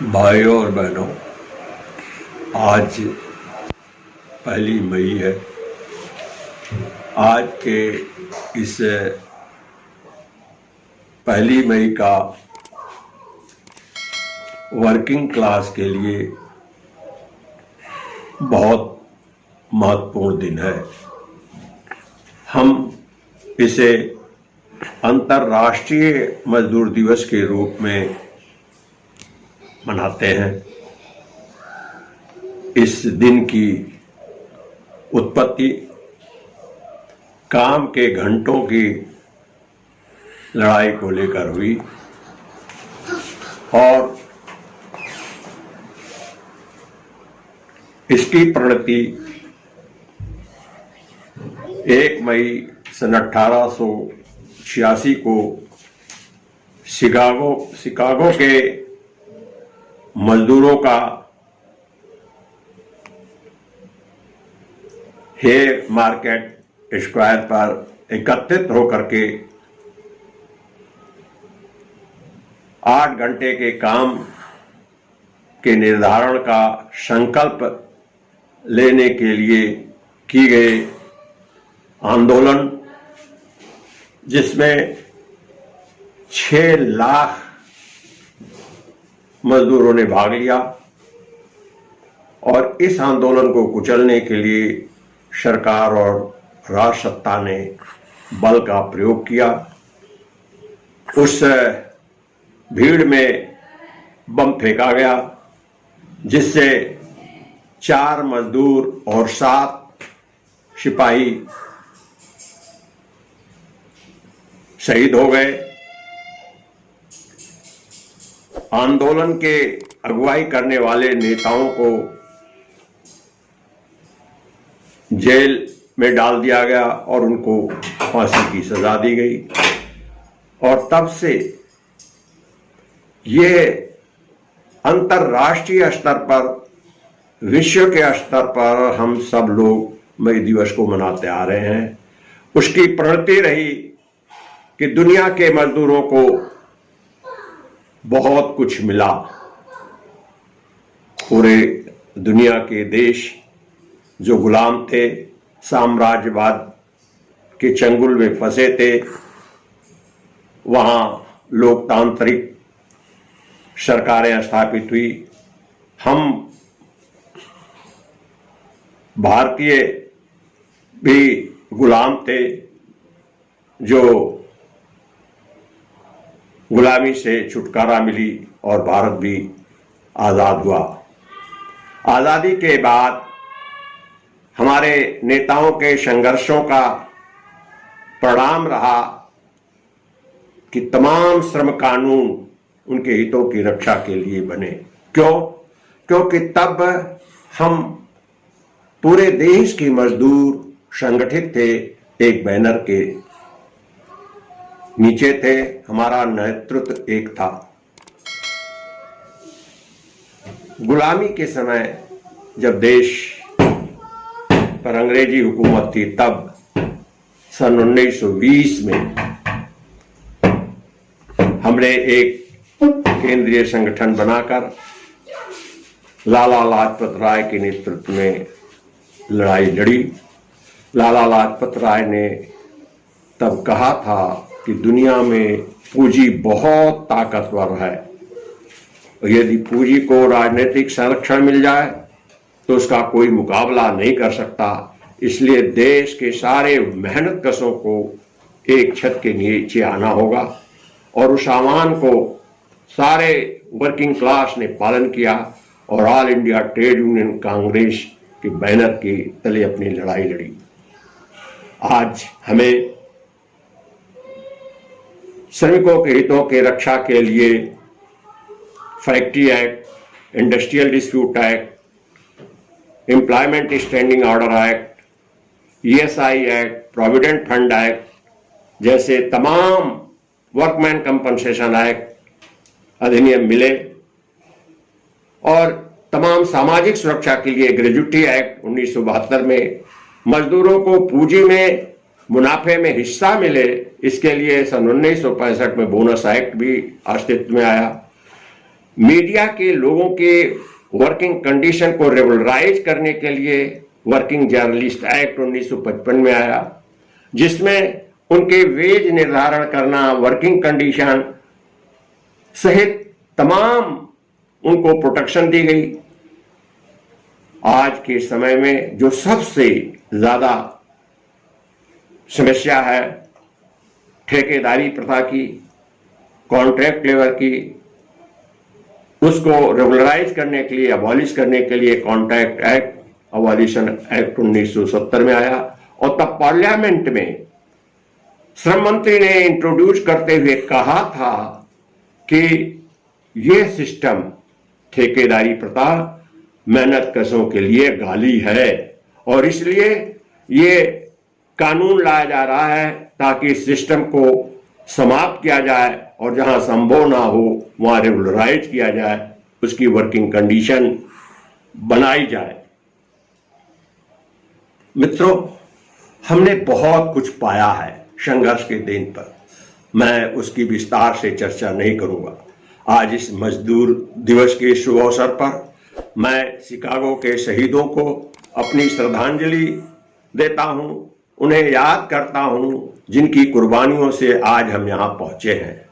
भाइयों और बहनों, आज 1 मई है। आज के इस 1 मई का वर्किंग क्लास के लिए बहुत महत्वपूर्ण दिन है। हम इसे अंतर्राष्ट्रीय मजदूर दिवस के रूप में मनाते हैं। इस दिन की उत्पत्ति काम के घंटों की लड़ाई को लेकर हुई और इसकी परिणति 1 मई सन 1886 को शिकागो के मजदूरों का हेयर मार्केट स्क्वायर पर एकत्रित होकर के 8 घंटे के काम के निर्धारण का संकल्प लेने के लिए की गए आंदोलन, जिसमें 6 लाख मजदूरों ने भाग लिया और इस आंदोलन को कुचलने के लिए सरकार और राजसत्ता ने बल का प्रयोग किया। उस भीड़ में बम फेंका गया, जिससे 4 मजदूर और 7 सिपाही शहीद हो गए। आंदोलन के अगुवाई करने वाले नेताओं को जेल में डाल दिया गया और उनको फांसी की सजा दी गई। और तब से ये अंतर्राष्ट्रीय स्तर पर, विश्व के स्तर पर हम सब लोग मई दिवस को मनाते आ रहे हैं। उसकी परिणति रही कि दुनिया के मजदूरों को बहुत कुछ मिला। पूरे दुनिया के देश जो गुलाम थे, साम्राज्यवाद के चंगुल में फंसे थे, वहां लोकतांत्रिक सरकारें स्थापित हुई। हम भारतीय भी गुलाम थे, जो गुलामी से छुटकारा मिली और भारत भी आजाद हुआ। आजादी के बाद हमारे नेताओं के संघर्षों का परिणाम रहा कि तमाम श्रम कानून उनके हितों की रक्षा के लिए बने। क्योंकि तब हम पूरे देश के मजदूर संगठित थे, एक बैनर के नीचे थे, हमारा नेतृत्व एक था। गुलामी के समय जब देश पर अंग्रेजी हुकूमत थी, तब सन 1920 में हमने एक केंद्रीय संगठन बनाकर लाला लाजपत राय के नेतृत्व में लड़ाई लड़ी। लाला लाजपत राय ने तब कहा था कि दुनिया में पूंजी बहुत ताकतवर है और यदि पूंजी को राजनीतिक संरक्षण मिल जाए तो उसका कोई मुकाबला नहीं कर सकता। इसलिए देश के सारे मेहनत कशों को एक छत के नीचे आना होगा। और उस आह्वान को सारे वर्किंग क्लास ने पालन किया और all India trade union Congress के बैनर के तले अपनी लड़ाई लड़ी। आज हमें श्रमिकों के हितों के रक्षा के लिए factory act, industrial dispute act, employment standing order act, ESI act, provident fund act जैसे तमाम वर्कमैन कंपनसेशन एक्ट अधिनियम मिले और तमाम सामाजिक सुरक्षा के लिए ग्रेजुटी एक्ट 1972 में मजदूरों को पूंजी में मुनाफे में हिस्सा मिले, इसके लिए सन 1965 में बोनस एक्ट भी अस्तित्व में आया। मीडिया के लोगों के वर्किंग कंडीशन को रेगुलराइज करने के लिए वर्किंग जर्नलिस्ट एक्ट 1955 में आया, जिसमें उनके वेज निर्धारण करना, वर्किंग कंडीशन सहित तमाम उनको प्रोटेक्शन दी गई। आज के समय में जो सबसे ज्यादा समस्या है ठेकेदारी प्रथा की, कॉन्ट्रैक्ट लेबर की, उसको रेगुलराइज करने के लिए, अबॉलिश करने के लिए कॉन्ट्रैक्ट एक्ट अबॉलिशन एक्ट 1970 में आया। और तब पार्लियामेंट में श्रम मंत्री ने इंट्रोड्यूस करते हुए कहा था कि यह सिस्टम ठेकेदारी प्रथा मेहनत कशों के लिए गाली है और इसलिए ये कानून लाया जा रहा है ताकि इस सिस्टम को समाप्त किया जाए और जहां संभव ना हो वहां रेगुलराइज किया जाए, उसकी वर्किंग कंडीशन बनाई जाए। मित्रों, हमने बहुत कुछ पाया है संघर्ष के दिन पर, मैं उसकी विस्तार से चर्चा नहीं करूंगा। आज इस मजदूर दिवस के शुभ अवसर पर मैं शिकागो के शहीदों को अपनी श्रद्धांजलि देता हूं, उन्हें याद करता हूं जिनकी कुर्बानियों से आज हम यहां पहुंचे हैं।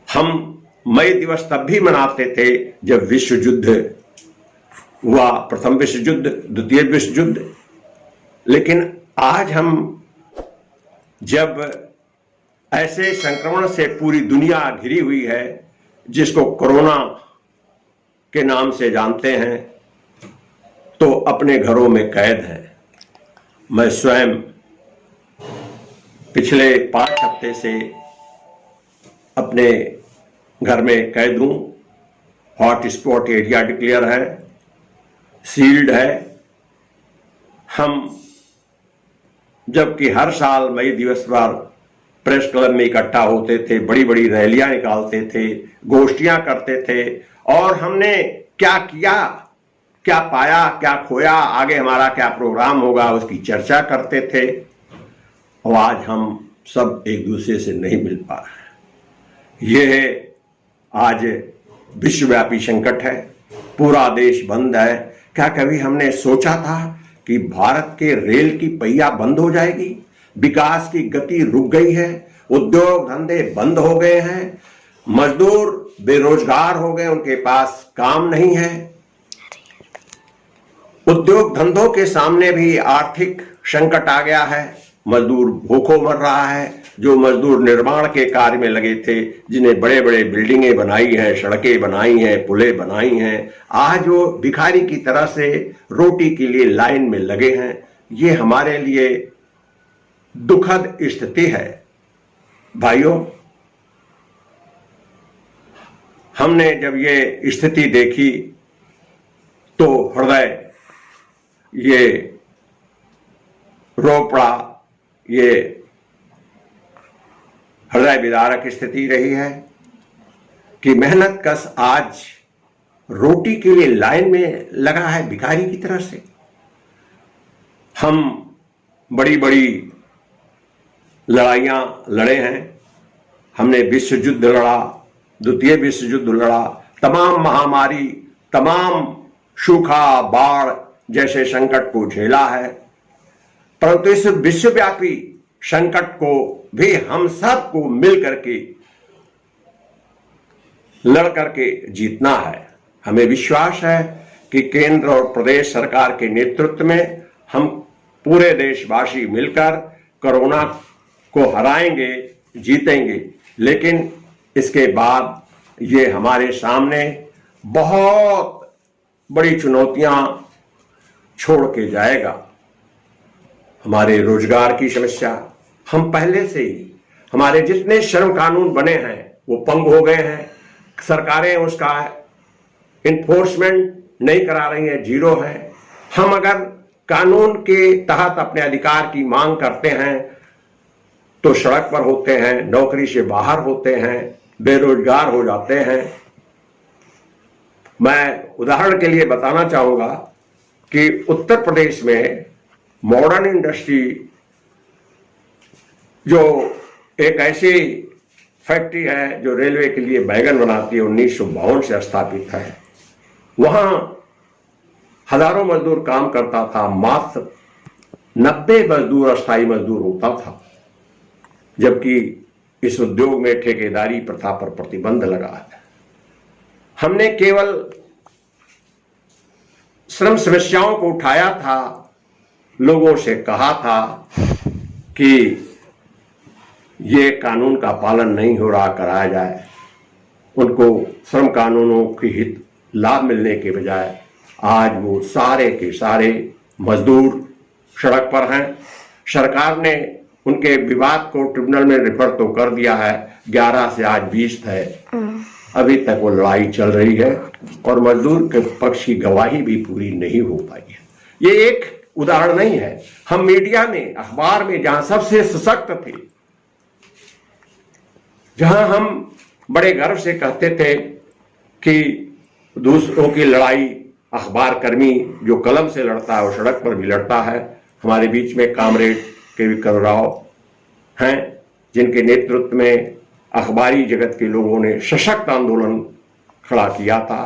हम मई दिवस तब भी मनाते थे जब विश्व युद्ध हुआ, प्रथम विश्व युद्ध, द्वितीय विश्व युद्ध, लेकिन आज हम जब ऐसे संक्रमण से पूरी दुनिया घिरी हुई है जिसको कोरोना के नाम से जानते हैं, तो अपने घरों में कैद हैं। मैं स्वयं पिछले 5 हफ्ते से अपने घर में कैद हूं। हॉट स्पॉट एरिया डिक्लेयर है, सील्ड है। हम जबकि हर साल मई दिवस पर प्रेस क्लब में इकट्ठा होते थे, बड़ी बड़ी रैलियां निकालते थे, गोष्ठियां करते थे और हमने क्या किया, क्या पाया, क्या खोया, आगे हमारा क्या प्रोग्राम होगा, उसकी चर्चा करते थे। और आज हम सब एक दूसरे से नहीं मिल पा रहे। यह आज विश्वव्यापी संकट है, पूरा देश बंद है। क्या कभी हमने सोचा था कि भारत के रेल की पहिया बंद हो जाएगी, विकास की गति रुक गई है, उद्योग धंधे बंद हो गए हैं, मजदूर बेरोजगार हो गए, उनके पास काम नहीं है, उद्योग धंधों के सामने भी आर्थिक संकट आ गया है, मजदूर भूखों मर रहा है। जो मजदूर निर्माण के कार्य में लगे थे, जिन्हें बड़े बड़े बिल्डिंगें बनाई हैं, सड़कें बनाई हैं, पुलें बनाई हैं, आज वो भिखारी की तरह से रोटी के लिए लाइन में लगे हैं। ये हमारे लिए दुखद स्थिति है। भाइयों, हमने जब ये स्थिति देखी तो हृदय ये रो पड़ा। ये हृदय विदारक स्थिति रही है कि मेहनत कश आज रोटी के लिए लाइन में लगा है भिखारी की तरह से। हम बड़ी बड़ी लड़ाइयां लड़े हैं, हमने विश्व युद्ध लड़ा, द्वितीय विश्व युद्ध लड़ा, तमाम महामारी, तमाम सूखा, बाढ़ जैसे संकट को झेला है, परंतु इस विश्वव्यापी संकट को भी हम सबको मिल करके लड़ करके जीतना है। हमें विश्वास है कि केंद्र और प्रदेश सरकार के नेतृत्व में हम पूरे देशवासी मिलकर कोरोना को हराएंगे, जीतेंगे। लेकिन इसके बाद ये हमारे सामने बहुत बड़ी चुनौतियां छोड़ के जाएगा। हमारे रोजगार की समस्या, हम पहले से ही हमारे जितने श्रम कानून बने हैं वो पंग हो गए हैं, सरकारें उसका इन्फोर्समेंट नहीं करा रही हैं, जीरो है। हम अगर कानून के तहत अपने अधिकार की मांग करते हैं तो सड़क पर होते हैं, नौकरी से बाहर होते हैं, बेरोजगार हो जाते हैं। मैं उदाहरण के लिए बताना चाहूंगा कि उत्तर प्रदेश में मॉडर्न इंडस्ट्री जो एक ऐसी फैक्ट्री है जो रेलवे के लिए बैगन बनाती है 1952 से स्थापित है। वहां हजारों मजदूर काम करता था, मात्र 90 मजदूर अस्थायी मजदूर होता था, जबकि इस उद्योग में ठेकेदारी प्रथा पर प्रतिबंध लगा है। हमने केवल श्रम समस्याओं को उठाया था, लोगों से कहा था कि ये कानून का पालन नहीं हो रहा, कराया जाए। उनको श्रम कानूनों की हित लाभ मिलने के बजाय आज वो सारे के सारे मजदूर सड़क पर हैं। सरकार ने उनके विवाद को ट्रिब्यूनल में रेफर तो कर दिया है, 11 से आज 20 है, अभी तक वो लड़ाई चल रही है और मजदूर के पक्ष की गवाही भी पूरी नहीं हो पाई है। ये एक उदाहरण नहीं है। हम मीडिया में, अखबार में जहां सबसे सशक्त थे, जहां हम बड़े गर्व से कहते थे कि दूसरों की लड़ाई अखबार कर्मी जो कलम से लड़ता है वो सड़क पर भी लड़ता है। हमारे बीच में कामरेड के.वी. राव हैं, जिनके नेतृत्व में अखबारी जगत के लोगों ने सशक्त आंदोलन खड़ा किया था।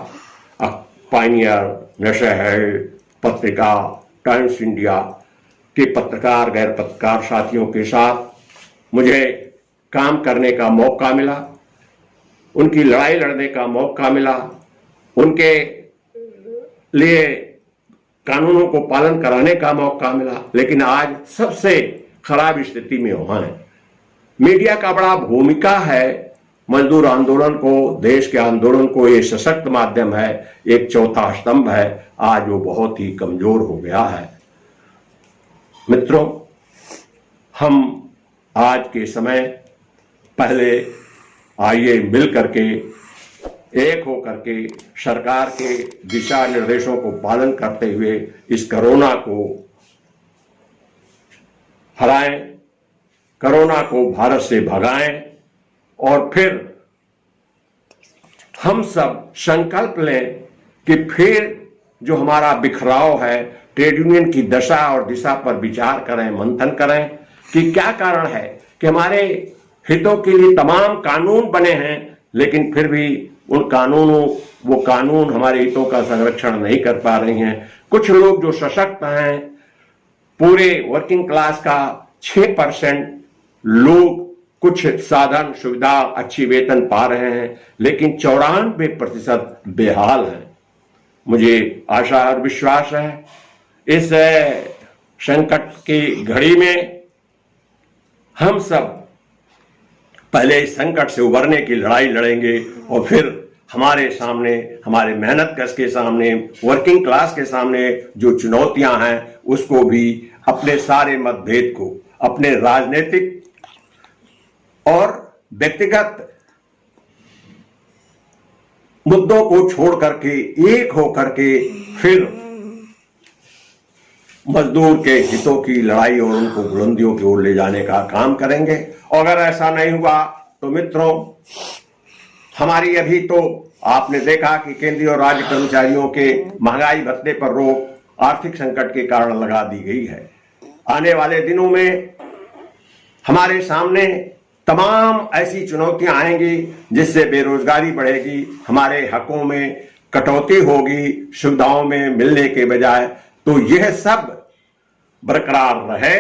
पायनियर, नशा है, पत्रिका, टाइम्स इंडिया के पत्रकार, गैर पत्रकार साथियों के साथ मुझे काम करने का मौका मिला, उनकी लड़ाई लड़ने का मौका मिला, उनके लिए कानूनों को पालन कराने का मौका मिला। लेकिन आज सबसे खराब स्थिति में वहां है। मीडिया का बड़ा भूमिका है मजदूर आंदोलन को, देश के आंदोलन को, ये सशक्त माध्यम है, एक चौथा स्तंभ है। आज वो बहुत ही कमजोर हो गया है। मित्रों, हम आज के समय पहले आइए मिल करके, एक हो करके सरकार के दिशा निर्देशों को पालन करते हुए इस कोरोना को हराएं, कोरोना को भारत से भगाएं और फिर हम सब संकल्प लें कि फिर जो हमारा बिखराव है, ट्रेड यूनियन की दशा और दिशा पर विचार करें, मंथन करें कि क्या कारण है कि हमारे हितों के लिए तमाम कानून बने हैं, लेकिन फिर भी वो कानून हमारे हितों का संरक्षण नहीं कर पा रही हैं। कुछ लोग जो सशक्त हैं, पूरे वर्किंग क्लास का 6% लोग कुछ साधन सुविधा, अच्छी वेतन पा रहे हैं, लेकिन 94% बेहाल हैं। मुझे आशा और विश्वास है इस संकट की घड़ी में हम सब पहले इस संकट से उबरने की लड़ाई लड़ेंगे और फिर हमारे सामने, हमारे मेहनत कश के सामने, वर्किंग क्लास के सामने जो चुनौतियां हैं, उसको भी अपने सारे मतभेद को, अपने राजनीतिक और व्यक्तिगत मुद्दों को छोड़ करके एक हो करके फिर मजदूर के हितों की लड़ाई और उनको बुलंदियों की ओर ले जाने का काम करेंगे। और अगर ऐसा नहीं हुआ तो मित्रों, हमारी अभी तो आपने देखा कि केंद्रीय और राज्य कर्मचारियों के महंगाई भत्ते पर रोक आर्थिक संकट के कारण लगा दी गई है। आने वाले दिनों में हमारे सामने तमाम ऐसी चुनौतियां आएंगी जिससे बेरोजगारी बढ़ेगी, हमारे हकों में कटौती होगी, सुविधाओं में मिलने के बजाय। तो यह सब बरकरार रहे,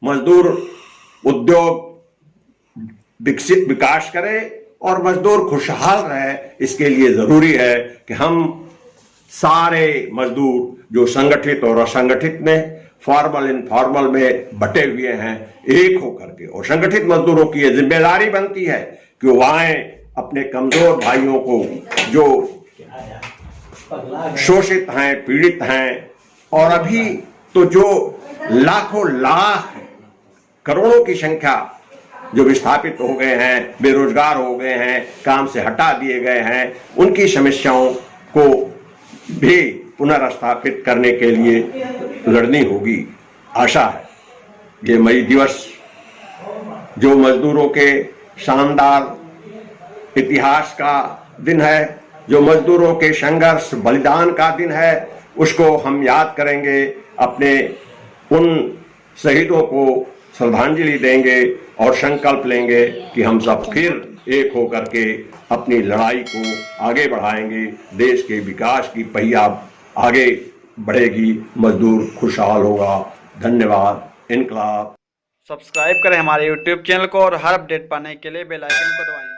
मजदूर उद्योग विकसित विकास करे और मजदूर खुशहाल रहे, इसके लिए जरूरी है कि हम सारे मजदूर जो संगठित और असंगठित में, फॉर्मल इनफॉर्मल में बटे हुए हैं, एक होकर के, और संगठित मजदूरों की यह जिम्मेदारी बनती है कि वो आए, अपने कमजोर भाइयों को जो शोषित हैं, पीड़ित हैं, और अभी तो जो लाखों लाख करोड़ों की संख्या जो विस्थापित हो गए हैं, बेरोजगार हो गए हैं, काम से हटा दिए गए हैं, उनकी समस्याओं को भी पुनर्स्थापित करने के लिए लड़नी होगी। आशा है ये मई दिवस जो मजदूरों के शानदार इतिहास का दिन है, जो मजदूरों के संघर्ष बलिदान का दिन है, उसको हम याद करेंगे, अपने उन शहीदों को श्रद्धांजलि देंगे और संकल्प लेंगे कि हम सब फिर एक होकर के अपनी लड़ाई को आगे बढ़ाएंगे। देश के विकास की पहिया आगे बढ़ेगी, मजदूर खुशहाल होगा। धन्यवाद। इनकलाब। सब्सक्राइब करें हमारे YouTube चैनल को और हर अपडेट पाने के लिए बेल आइकन को दबाएं।